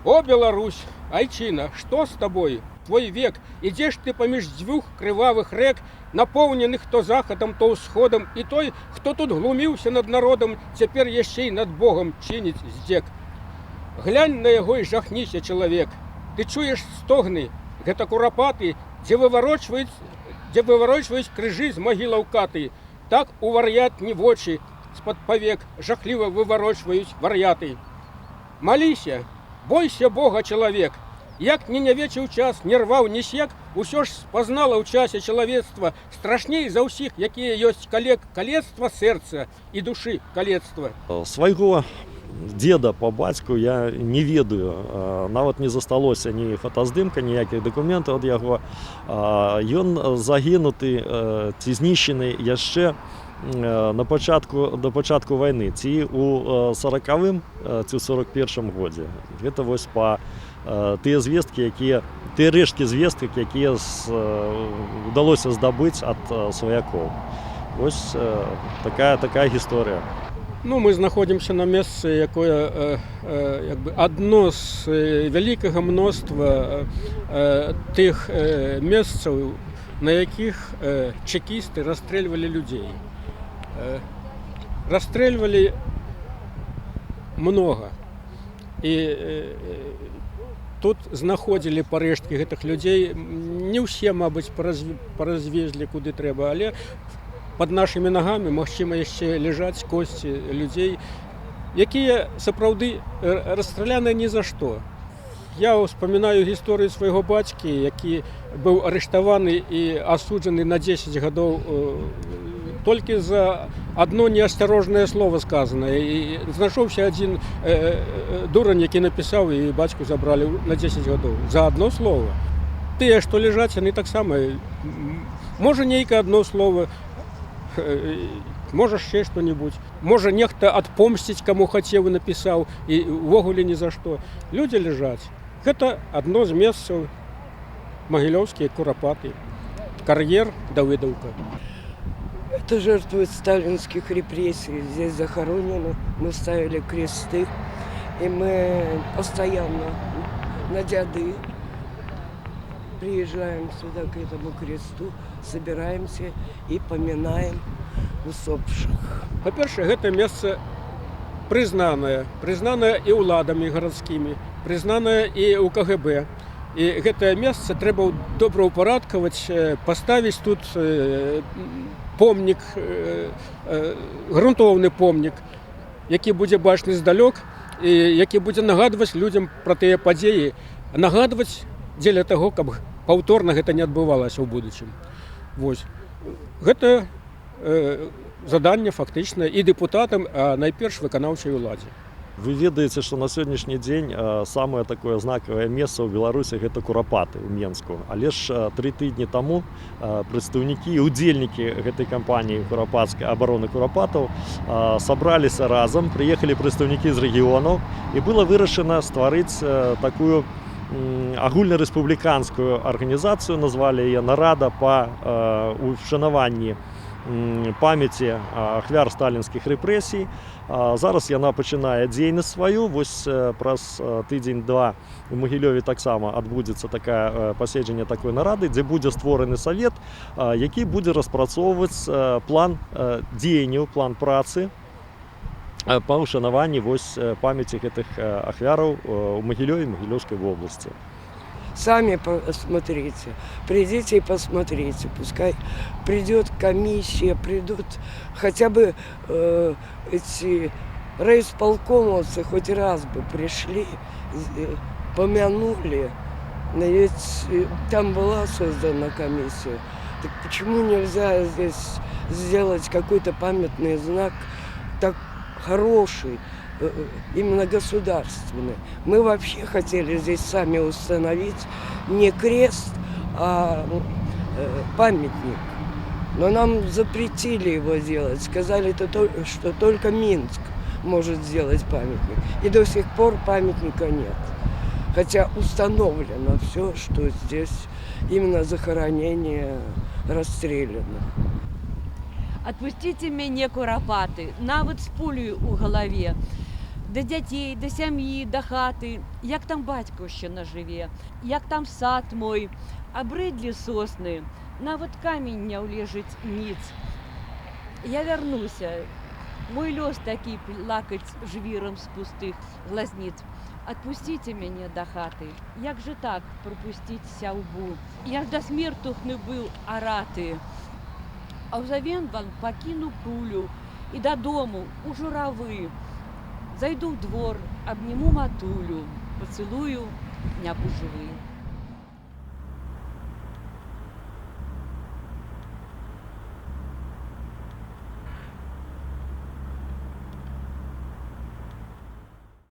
О, Беларусь, айчина, что с тобой? Твой век, ідзеш ты паміж дзвюх крывавых рэк, напоўненых то захадам, то ўсходам, і той, хто тут глуміўся над народам, цяпер яшчэ і над Богом чыніць здзек. Глянь на яго і жахніся, чалавек. Ты чуеш стогны, гэта курапаты, дзе выварочваюць крыжы з магілаў каты. Так у вар'ятні вочы з-пад павек жахліва выварочваюць вар'яты. Маліся, бойся Бога, чалавек. Як не нявечыў час, не рваў, не сек, усё ж спазнала ў часе чалавецтва страшней за ўсіх, якія ёсць калецтва сэрца і душы калецтва. Свайго деда по бацьку я не ведаю, нават не засталося ні фотаздымка, ніякіх дакументаў ад яго. Ён загінуты ці знішчены яшчэ до пачатку вайны, ці у 40-м, ці ў 41-м годзе. Гэта вось па тыя звесткі, тыя рэшткі звестак, якія удалося здабыць ад сваякоў. Вось такая гісторыя. Ну, мы знаходзімся на месцы, якое адно з вялікага мноства тых месцаў, на якіх чекісты расстрэльвалі людзей. Расстрэльвалі многа. І тут знаходзілі парэшткі гэтых людзей. Не ўсе, мабыць, паразвезлі куды трэба, але пад нашымі нагамі, магчыма, яшчэ ляжаць косці людзей, якія сапраўды расстраляныя ні за што. Я ўспамінаю гісторыю свайго бацькі, які быў арыштаваны і асуджаны на 10 гадоў толькі за одно неасцярожнае слово сказанае. І знайшоўся адзін дурань, які напісаў, і бацьку забралі на 10 гадоў за одно слово. Тыя, што ляжаць, яны таксама, можа, нейкае одно слово, можа, ще што-небудзь. Можа, нехта адпомсціць, каму хацеў і напісаў, і ўвогуле ні за што. Людзі ляжаць. Гэта адно з месцаў магілёўскія курапаты. Кар'ер, Давыдаўка. Это жертвы сталинских репрессий. Здесь захоронены, мы ставили кресты, и мы постоянно на дяды приезжаем сюда к этому кресту, собираемся и поминаем усопших. Па-першае, гэта месца прызнанае і ўладамі гарадскімі, прызнанае і ў КГБ. І гэтае месца трэба добраўпарадкаваць, паставіць тут помнік, грунтоўны помнік, які будзе бачны здалёк і які будзе нагадваць людзям пра тыя падзеі, нагадваць дзеля таго, каб паўторна гэта не адбывалася ў будучым. Вось. Гэта заданне фактычна і дэпутатам, а найперш выканаўчай уладзе. Вы ведаеце, што на сённяшні дзень самае такое знакавае месца ў Беларусі гэта Курапаты ў Менску. Але ж 3 тыдні таму прадстаўнікі і удзельнікі гэтай кампаніі курапацкай абароны курапатаў сабраліся разам, прыехалі прадстаўнікі з рэгіёнаў, і было вырашана стварыць такую агульнарэспубліканскую арганізацыю, назвалі яе «Нарада па ушанаванні памяці ахвяр сталінскіх рэпрэсій». Зараз яна пачынае дзейнасць сваю. Вось праз тыдзень-два у Магілёве таксама адбудзецца такое паседжанне такой нарады, дзе будзе створаны савет, які будзе распрацоўваць план дзеянняў, план працы па ушанаванні памяці гэтых ахвяраў у Магілёве і Магілёўскай вобласці. Сами посмотрите, придите и посмотрите, пускай придет комиссия, придут хотя бы эти райисполкомовцы хоть раз бы пришли, помянули, но ведь там была создана комиссия. Так почему нельзя здесь сделать какой-то памятный знак, так хороший, именно государственный? Мы вообще хотели здесь сами установить не крест, а памятник. Но нам запретили его делать. Сказали, что только Минск может сделать памятник. И до сих пор памятника нет. Хотя установлено все, что здесь именно захоронение расстрелянных. Отпустите мяне, курапаты, нават з пулею ў галаве. да дзяцей, да сям'і, да хаты, як там бацькаўшчына жыве, як там сад мой, абрыдлі сосны, нават камень не ўлежыць ніц. Я вярнуся, мой лёс такі плакаць жвірам з пустых глазніц. Отпустите мяне да хаты, як же так пропустить сяўбу? Я ж да смертухны быў араты, а ўзамен вам пакіну кулю і дадому у журавы. Зайду ў двор, абніму матулю, пацылую, не бужывы.